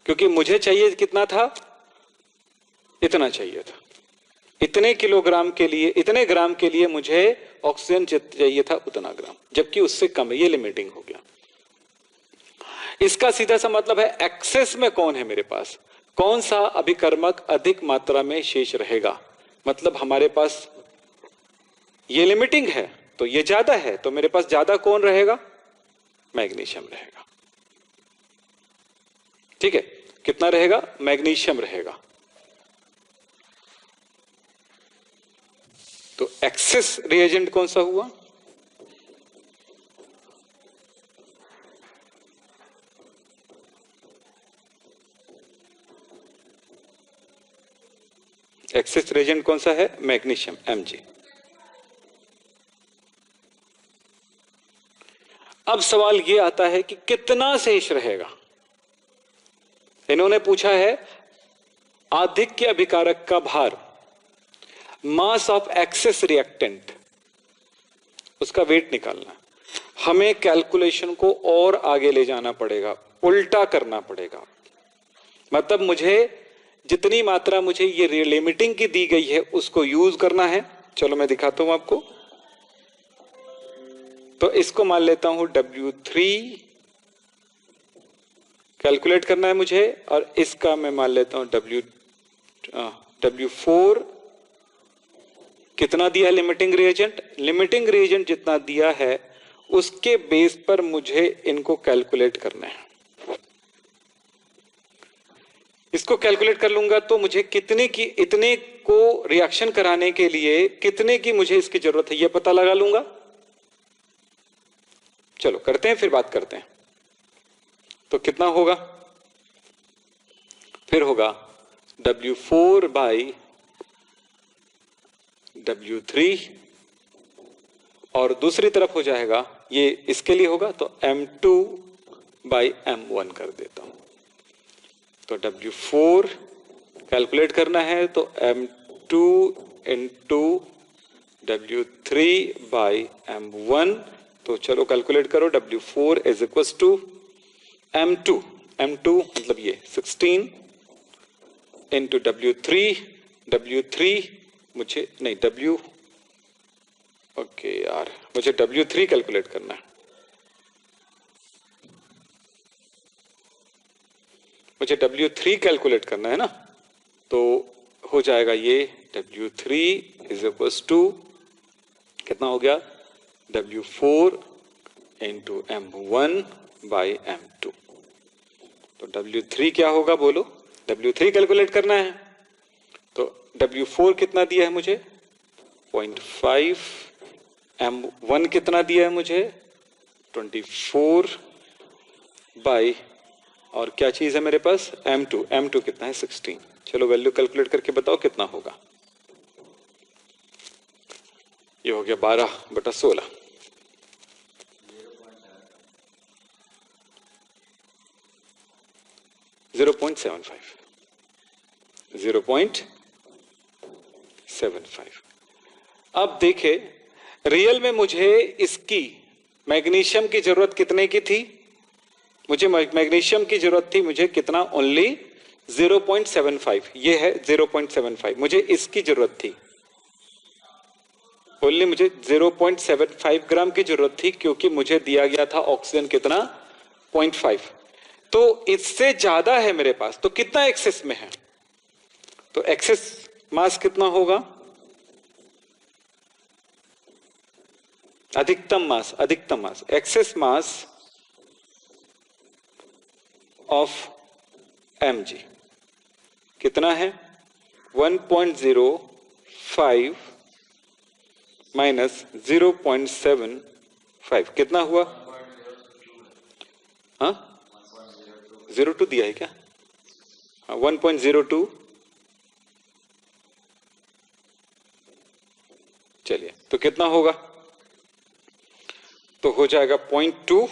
क्योंकि मुझे चाहिए कितना था? इतना चाहिए था। इतने किलोग्राम के लिए, इतने ग्राम के लिए मुझे ऑक्सीजन चाहिए था उतना ग्राम, जबकि उससे कम है। ये लिमिटिंग हो गया। इसका सीधा सा मतलब है एक्सेस में कौन है मेरे पास, कौन सा अभिकर्मक अधिक मात्रा में शेष रहेगा। मतलब हमारे पास ये लिमिटिंग है तो ये ज्यादा है, तो मेरे पास ज्यादा कौन रहेगा? मैग्नीशियम रहेगा। ठीक है, कितना रहेगा? मैग्नीशियम रहेगा। तो एक्सेस रिएजेंट कौन सा हुआ? एक्सेस रिएजेंट कौन सा है? Magnesium, Mg। अब सवाल ये आता है कि कितना शेष रहेगा। इन्होंने पूछा है आधिक्य अभिकारक का भार, मास ऑफ एक्सेस रिएक्टेंट, उसका वेट निकालना। हमें कैलकुलेशन को और आगे ले जाना पड़ेगा, उल्टा करना पड़ेगा। मतलब मुझे जितनी मात्रा मुझे ये लिमिटिंग की दी गई है उसको यूज करना है। चलो मैं दिखाता हूं आपको। तो इसको मान लेता हूं W3 कैलकुलेट करना है मुझे, और इसका मैं मान लेता हूं W4 कितना दिया लिमिटिंग रिएजेंट। लिमिटिंग रिएजेंट जितना दिया है उसके बेस पर मुझे इनको कैलकुलेट करना है। इसको कैलकुलेट कर लूंगा तो मुझे कितने की, इतने को रिएक्शन कराने के लिए कितने की मुझे इसकी जरूरत है यह पता लगा लूंगा। चलो करते हैं, फिर बात करते हैं। तो कितना होगा? फिर होगा W4 बाई W3, और दूसरी तरफ हो जाएगा, ये इसके लिए होगा तो M2 बाई M1 कर देता हूं। तो W4 कैलकुलेट करना है तो M2 into W3 by M1। तो चलो कैलकुलेट करो। W4 is equal to M2 मतलब ये 16 इंटू W3 मुझे नहीं ओके यार, मुझे W3 कैलकुलेट करना है। मुझे W3 कैलकुलेट करना है ना, तो हो जाएगा ये W3 इज इक्वल टू कितना हो गया? W4 into M1 by M2। तो W3 क्या होगा बोलो? W3 कैलकुलेट करना है। तो W4 कितना दिया है मुझे? 0.5। M1 कितना दिया है मुझे? 24 बाई, और क्या चीज है मेरे पास? M2 कितना है? 16। चलो वैल्यू कैलकुलेट करके बताओ कितना होगा। ये हो गया 12/16। 0.75। 0.75। अब देखे, रियल में मुझे इसकी मैग्नीशियम की जरूरत कितने की थी? मुझे मैग्नीशियम की जरूरत थी मुझे कितना? ओनली 0.75। ये है 0.75। मुझे इसकी जरूरत थी ओनली, मुझे 0.75 ग्राम की जरूरत थी, क्योंकि मुझे दिया गया था ऑक्सीजन कितना? 0.5। तो इससे ज्यादा है मेरे पास, तो कितना एक्सेस में है? तो एक्सेस मास कितना होगा? अधिकतम मास एक्सेस मास ऑफ mg कितना है? 1.05 माइनस 0.75 कितना हुआ? हाँ, 0.02 दिया है क्या? हाँ, 1.02। चलिए, तो कितना होगा? तो हो जाएगा 0.2,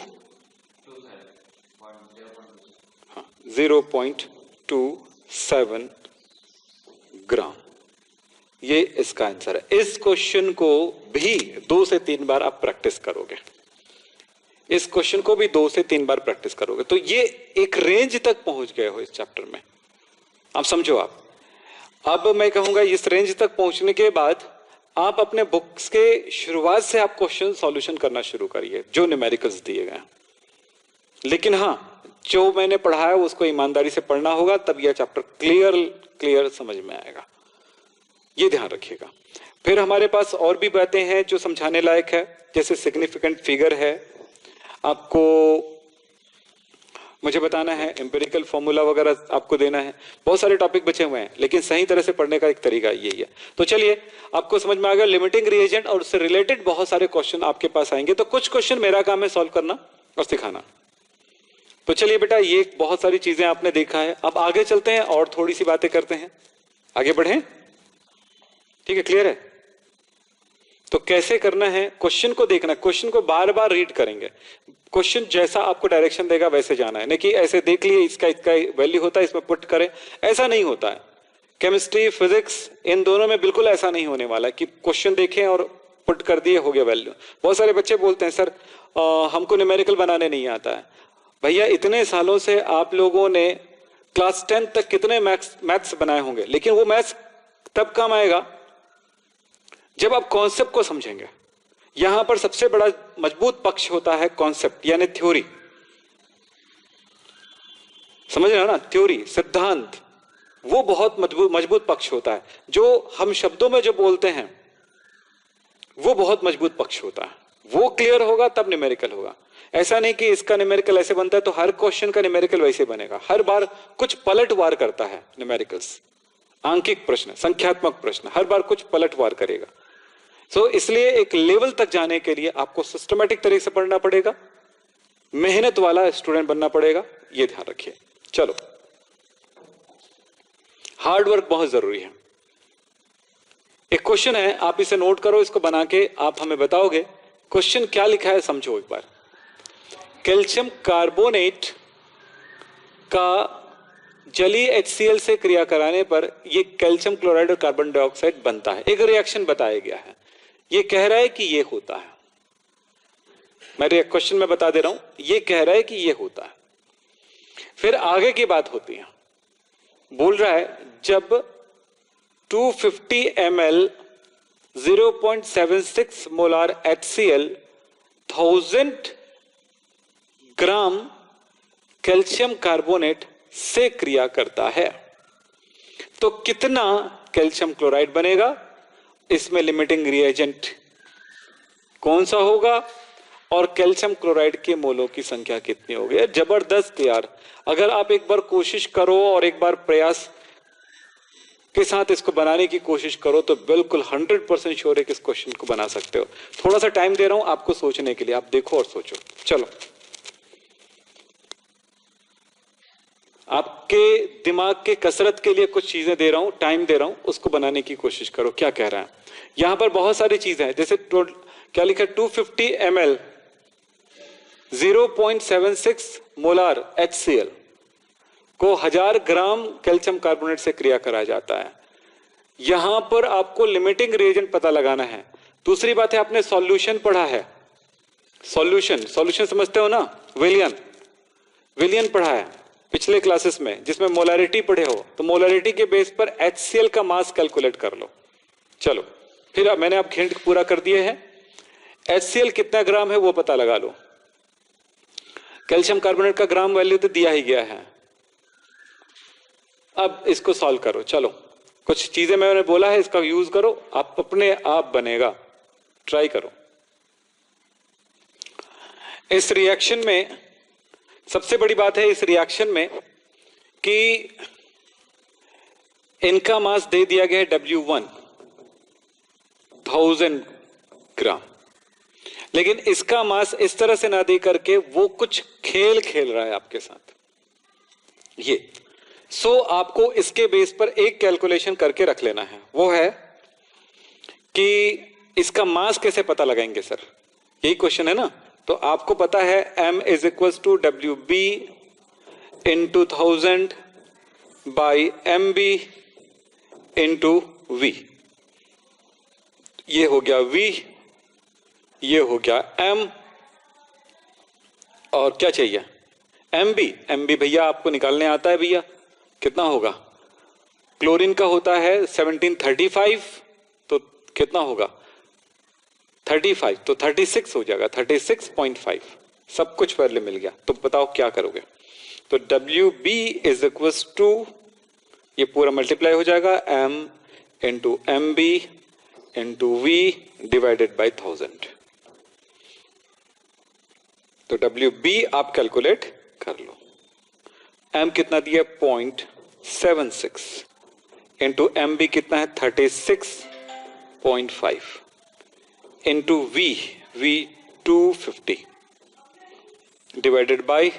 हाँ 0.27 ग्राम। ये इसका आंसर है। इस क्वेश्चन को भी 2 से 3 बार आप प्रैक्टिस करोगे, इस क्वेश्चन को भी 2 से 3 बार प्रैक्टिस करोगे तो ये एक रेंज तक पहुंच गए हो इस चैप्टर में। आप समझो। आप अब मैं कहूंगा इस रेंज तक पहुंचने के बाद आप अपने बुक्स के शुरुआत से आप क्वेश्चन सॉल्यूशन करना शुरू करिए जो न्यूमेरिकल्स दिए गए। लेकिन हाँ, जो मैंने पढ़ाया उसको ईमानदारी से पढ़ना होगा, तब यह चैप्टर क्लियर समझ में आएगा। ये ध्यान रखिएगा। फिर हमारे पास और भी बातें हैं जो समझाने लायक है, जैसे सिग्निफिकेंट फिगर है, आपको मुझे बताना है, एम्पिरिकल फॉर्मूला वगैरह आपको देना है। बहुत सारे टॉपिक बचे हुए हैं, लेकिन सही तरह से पढ़ने का एक तरीका यही है। तो चलिए, आपको समझ में आ गया लिमिटिंग रिएजेंट और उससे रिलेटेड बहुत सारे क्वेश्चन आपके पास आएंगे। तो कुछ क्वेश्चन मेरा काम है सॉल्व करना और सिखाना। तो चलिए बेटा, ये बहुत सारी चीजें आपने देखा है। अब आगे चलते हैं और थोड़ी सी बातें करते हैं, आगे बढ़ें। ठीक है, क्लियर है? तो कैसे करना है, क्वेश्चन को देखना, क्वेश्चन को बार बार रीड करेंगे। क्वेश्चन जैसा आपको डायरेक्शन देगा वैसे जाना है, नहीं कि ऐसे देख लिए इसका वैल्यू होता है इसमें पुट करें, ऐसा नहीं होता है। केमिस्ट्री, फिजिक्स, इन दोनों में बिल्कुल ऐसा नहीं होने वाला कि क्वेश्चन देखें और पुट कर दिए हो गया वैल्यू। बहुत सारे बच्चे बोलते हैं सर हमको न्यूमेरिकल बनाने नहीं आता है। भैया, इतने सालों से आप लोगों ने क्लास 10 तक कितने मैथ्स बनाए होंगे, लेकिन वो मैथ्स तब काम आएगा जब आप कॉन्सेप्ट को समझेंगे। यहां पर सबसे बड़ा मजबूत पक्ष होता है कॉन्सेप्ट यानी थ्योरी। समझ रहे हो ना? थ्योरी, सिद्धांत, वो बहुत मजबूत पक्ष होता है। जो हम शब्दों में जो बोलते हैं वो बहुत मजबूत पक्ष होता है। वो क्लियर होगा तब न्यूमेरिकल होगा। ऐसा नहीं कि इसका न्यूमेरिकल ऐसे बनता है तो हर क्वेश्चन का न्यूमेरिकल वैसे बनेगा। हर बार कुछ पलटवार करता है न्यूमेरिकल्स। आंकिक प्रश्न, संख्यात्मक प्रश्न हर बार कुछ पलटवार करेगा। इसलिए एक लेवल तक जाने के लिए आपको सिस्टमैटिक तरीके से पढ़ना पड़ेगा, मेहनत वाला स्टूडेंट बनना पड़ेगा, ये ध्यान रखिए। चलो, हार्ड वर्क बहुत जरूरी है। एक क्वेश्चन है, आप इसे नोट करो, इसको बना के आप हमें बताओगे क्वेश्चन क्या लिखा है। समझो एक बार। कैल्शियम कार्बोनेट का जलीय HCl से क्रिया कराने पर यह कैल्शियम क्लोराइड और कार्बन डाइऑक्साइड बनता है। एक रिएक्शन बताया गया है, ये कह रहा है कि ये होता है। मेरे क्वेश्चन में बता दे रहा हूं, ये कह रहा है कि ये होता है। फिर आगे की बात होती है, बोल रहा है जब 250 ml 0.76 मोलार HCl 1000 ग्राम कैल्शियम कार्बोनेट से क्रिया करता है तो कितना कैल्शियम क्लोराइड बनेगा। इसमें लिमिटिंग रिएजेंट कौन सा होगा और कैल्शियम क्लोराइड के मोलों की संख्या कितनी होगी। जबरदस्त यार, अगर आप एक बार कोशिश करो और एक बार प्रयास के साथ इसको बनाने की कोशिश करो तो बिल्कुल 100% श्योर है कि इस क्वेश्चन को बना सकते हो। थोड़ा सा टाइम दे रहा हूं आपको सोचने के लिए, आप देखो और सोचो। चलो, आपके दिमाग के कसरत के लिए कुछ चीजें दे रहा हूं, टाइम दे रहा हूं, उसको बनाने की कोशिश करो। क्या कह रहा है यहां पर, बहुत सारी चीजें हैं। जैसे क्या लिखा है, 250 ml 0.76 मोलार HCl को 1000 ग्राम कैल्शियम कार्बोनेट से क्रिया कराया जाता है। यहां पर आपको लिमिटिंग रिएजेंट पता लगाना है। दूसरी बात है, आपने सॉल्यूशन पढ़ा है, सॉल्यूशन समझते हो ना, विलियन पढ़ा है पिछले क्लासेस में, जिसमें मोलारिटी पढ़े हो, तो मोलारिटी के बेस पर HCl का मास कैलकुलेट कर लो। चलो फिर मैंने आप हिंट पूरा कर दिए हैं। HCl कितना ग्राम है वो पता लगा लो। कैल्शियम कार्बोनेट का ग्राम वैल्यू तो दिया ही गया है। अब इसको सॉल्व करो। चलो, कुछ चीजें मैंने बोला है, इसका यूज करो, आप अपने आप बनेगा, ट्राई करो। इस रिएक्शन में सबसे बड़ी बात है इस रिएक्शन में कि इनका मास दे दिया गया है W1 1000 ग्राम, लेकिन इसका मास इस तरह से ना दे करके वो कुछ खेल खेल रहा है आपके साथ ये। सो आपको इसके बेस पर एक कैलकुलेशन करके रख लेना है, वो है कि इसका मास कैसे पता लगाएंगे सर, यही क्वेश्चन है ना। तो आपको पता है m is equal to WB into 1000 by MB into V। ये हो गया V, ये हो गया M, और क्या चाहिए MB भैया आपको निकालने आता है भैया, कितना होगा, क्लोरीन का होता है 1735, तो कितना होगा 35, तो 36 हो जाएगा, 36.5, सब कुछ वैल्यू मिल गया। तो बताओ क्या करोगे। तो WB इज इक्वल टू, ये पूरा मल्टीप्लाई हो जाएगा M into MB into V divided by 1000। तो WB आप कैलकुलेट कर लो। M कितना दिया 0.76 इंटू MB कितना है 36.5 इंटू V 250 डिवाइडेड बाई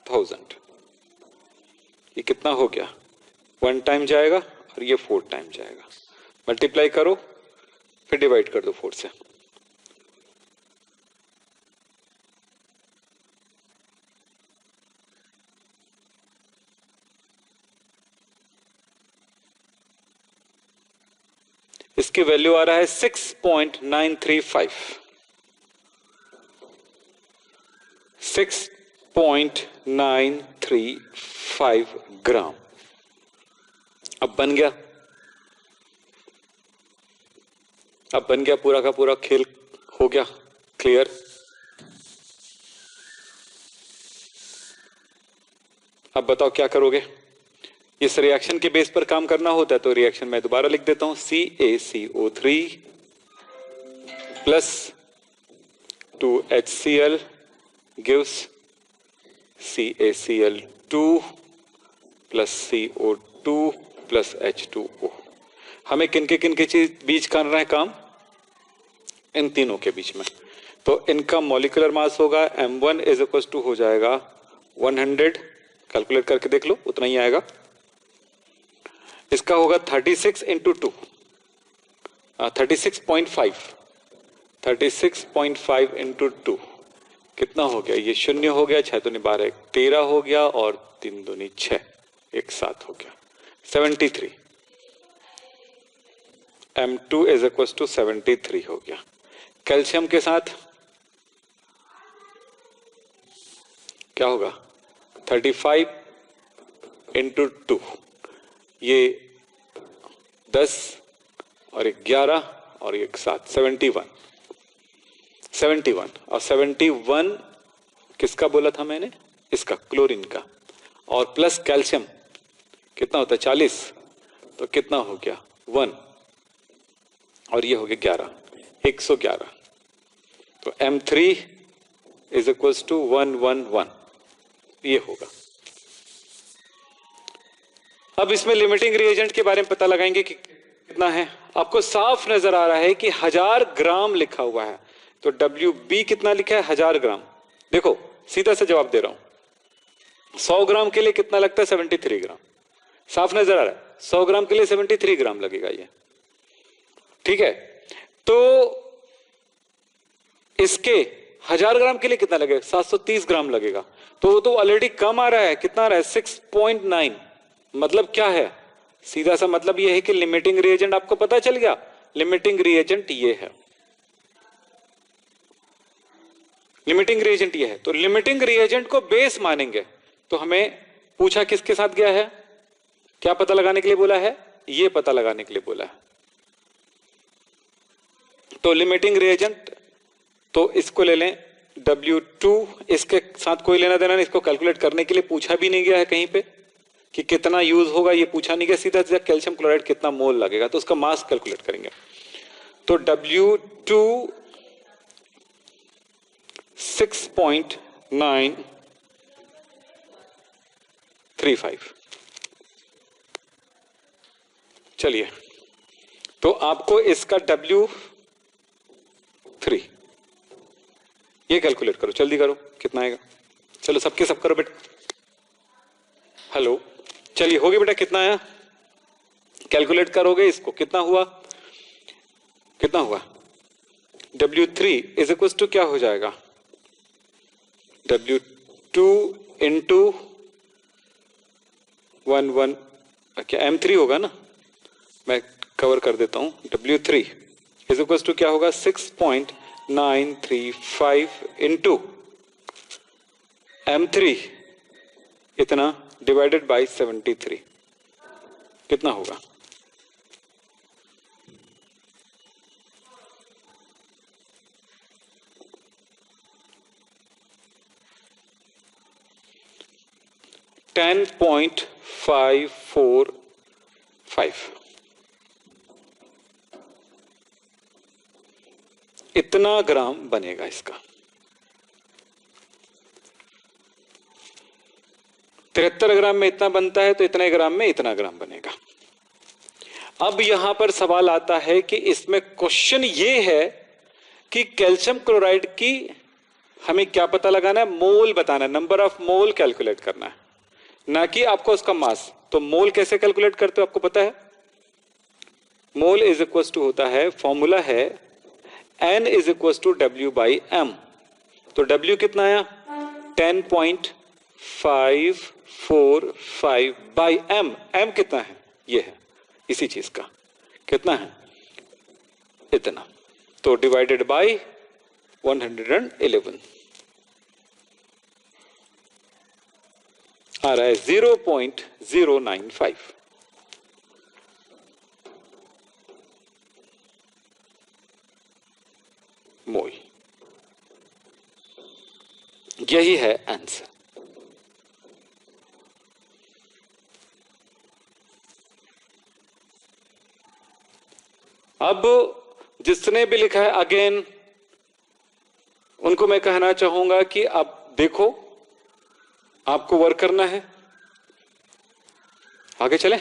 1000। ये कितना हो गया, 1 टाइम जाएगा और ये 4 टाइम जाएगा। मल्टीप्लाई करो फिर डिवाइड कर दो 4 से। इसकी वैल्यू आ रहा है 6.935, 6.935 ग्राम। अब बन गया, पूरा का पूरा खेल हो गया क्लियर। अब बताओ क्या करोगे। इस रिएक्शन के बेस पर काम करना होता है तो रिएक्शन मैं दोबारा लिख देता हूं, CaCO3 plus 2HCl gives CaCl2 plus CO2 plus H2O। हमें किनके बीच करना है काम, इन तीनों के बीच में। तो इनका मॉलिक्यूलर मास होगा M1 इज इक्वल टू हो जाएगा 100, कैलकुलेट करके देख लो उतना ही आएगा। इसका होगा 36 इंटू 2, 36.5 इंटू 2 कितना हो गया, ये 0 हो गया, 6 दूनी 12, 13 हो गया, और 3 दूनी 6, एक साथ हो गया 73। M2 इज इक्वल टू 73 हो गया। कैल्शियम के साथ क्या होगा 35 इंटू 2, ये 10 और 11 और एक साथ 71 और 71 किसका बोला था मैंने, इसका क्लोरीन का, और प्लस कैल्शियम कितना होता है 40, तो कितना हो गया 1, और ये हो गया 11, 111। तो M3 इज इक्वल टू 111, ये होगा। अब इसमें लिमिटिंग रिएजेंट के बारे में पता लगाएंगे कि कितना है। आपको साफ नजर आ रहा है कि 1000 ग्राम लिखा हुआ है, तो WB कितना लिखा है 1000 ग्राम। देखो सीधा सा जवाब दे रहा हूं, 100 ग्राम के लिए कितना लगता है 73 ग्राम। साफ नजर आ रहा है 100 ग्राम के लिए 73 ग्राम लगेगा ये, ठीक है। तो इसके 1000 ग्राम के लिए कितना लगेगा 730 ग्राम लगेगा, तो वो तो ऑलरेडी कम आ रहा है। कितना आ रहा है 6.9। मतलब क्या है, सीधा सा मतलब ये है कि लिमिटिंग रिएजेंट आपको पता चल गया। लिमिटिंग रिएजेंट ये है, लिमिटिंग रिएजेंट ये है। तो लिमिटिंग रिएजेंट को बेस मानेंगे। तो हमें पूछा किसके साथ गया है, क्या पता लगाने के लिए बोला है, ये पता लगाने के लिए बोला है। तो लिमिटिंग रिएजेंट, तो इसको ले लें W2, इसके साथ कोई लेना देना नहीं, इसको कैलकुलेट करने के लिए पूछा भी नहीं गया है कहीं पे कि कितना यूज होगा, ये पूछा नहीं गया। सीधा सीधा कैल्शियम क्लोराइड कितना मोल लगेगा, तो उसका मास कैलकुलेट करेंगे। तो W2 6.935। चलिए, तो आपको इसका W3 ये कैलकुलेट करो, जल्दी करो, कितना आएगा। चलो सबके सब करो बेटा। हेलो, चलिए हो गया बेटा, कितना आया कैलकुलेट करोगे इसको, कितना हुआ, कितना हुआ। W3 इज इक्वल टू क्या हो जाएगा, W2 इंटू 11, क्या M3 होगा ना, मैं कवर कर देता हूं। W3 इज इक्वल टू क्या होगा 6.935 इंटू M3 इतना डिवाइडेड बाय 73, कितना होगा। $10.545 इतना ग्राम बनेगा इसका। 73 ग्राम में इतना बनता है, तो इतने ग्राम में इतना ग्राम बनेगा। अब यहां पर सवाल आता है कि इसमें क्वेश्चन ये है कि कैल्शियम क्लोराइड की हमें क्या पता लगाना है, मोल बताना है, नंबर ऑफ मोल कैलकुलेट करना है, ना कि आपको उसका मास। तो मोल कैसे कैलकुलेट करते हो आपको पता है, मोल इज इक्वल टू होता है, फॉर्मूला है N is equal to W/M। तो W कितना आया 10.545 बाई M। M कितना है, ये है इसी चीज का, कितना है इतना, तो डिवाइडेड बाई 111 आ रहा है 0.095। मोल, यही है आंसर। अब जिसने भी लिखा है अगेन, उनको मैं कहना चाहूंगा कि आप देखो, आपको वर्क करना है, आगे चलें।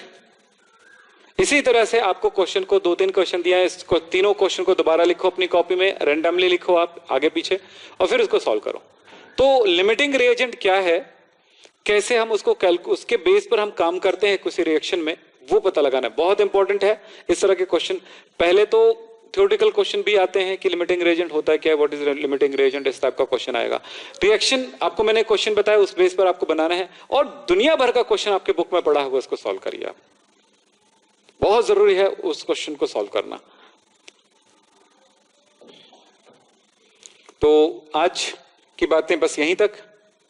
इसी तरह से आपको क्वेश्चन को 2-3 क्वेश्चन दिया है, इसको तीनों क्वेश्चन को दोबारा लिखो अपनी कॉपी में, रैंडमली लिखो आप आगे पीछे, और फिर उसको सॉल्व करो। तो लिमिटिंग रिएजेंट क्या है, कैसे हम उसको उसके बेस पर हम काम करते हैं किसी रिएक्शन में, वो पता लगाना है, बहुत इंपॉर्टेंट है। इस तरह के क्वेश्चन पहले तो थ्योरेटिकल क्वेश्चन भी आते हैं कि लिमिटिंग रिएजेंट होता है क्या, व्हाट इज लिमिटिंग रिएजेंट, इस टाइप का क्वेश्चन आएगा। रिएक्शन आपको मैंने क्वेश्चन बताया, उस बेस पर आपको बनाना है, और दुनिया भर का क्वेश्चन आपके बुक में पढ़ा हुआ, उसको सॉल्व करिए आप। बहुत जरूरी है उस क्वेश्चन को सॉल्व करना। तो आज की बातें बस यहीं तक।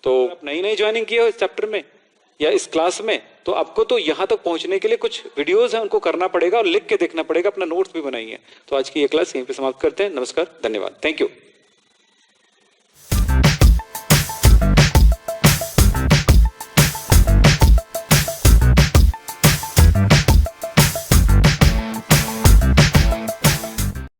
तो आप नई ज्वाइनिंग की हो इस चैप्टर में या इस क्लास में, तो आपको तो यहां तक पहुंचने के लिए कुछ वीडियोस हैं, उनको करना पड़ेगा और लिख के देखना पड़ेगा, अपना नोट्स भी बनाइए। तो आज की ये क्लास यहीं पे समाप्त करते हैं। नमस्कार, धन्यवाद, थैंक यू।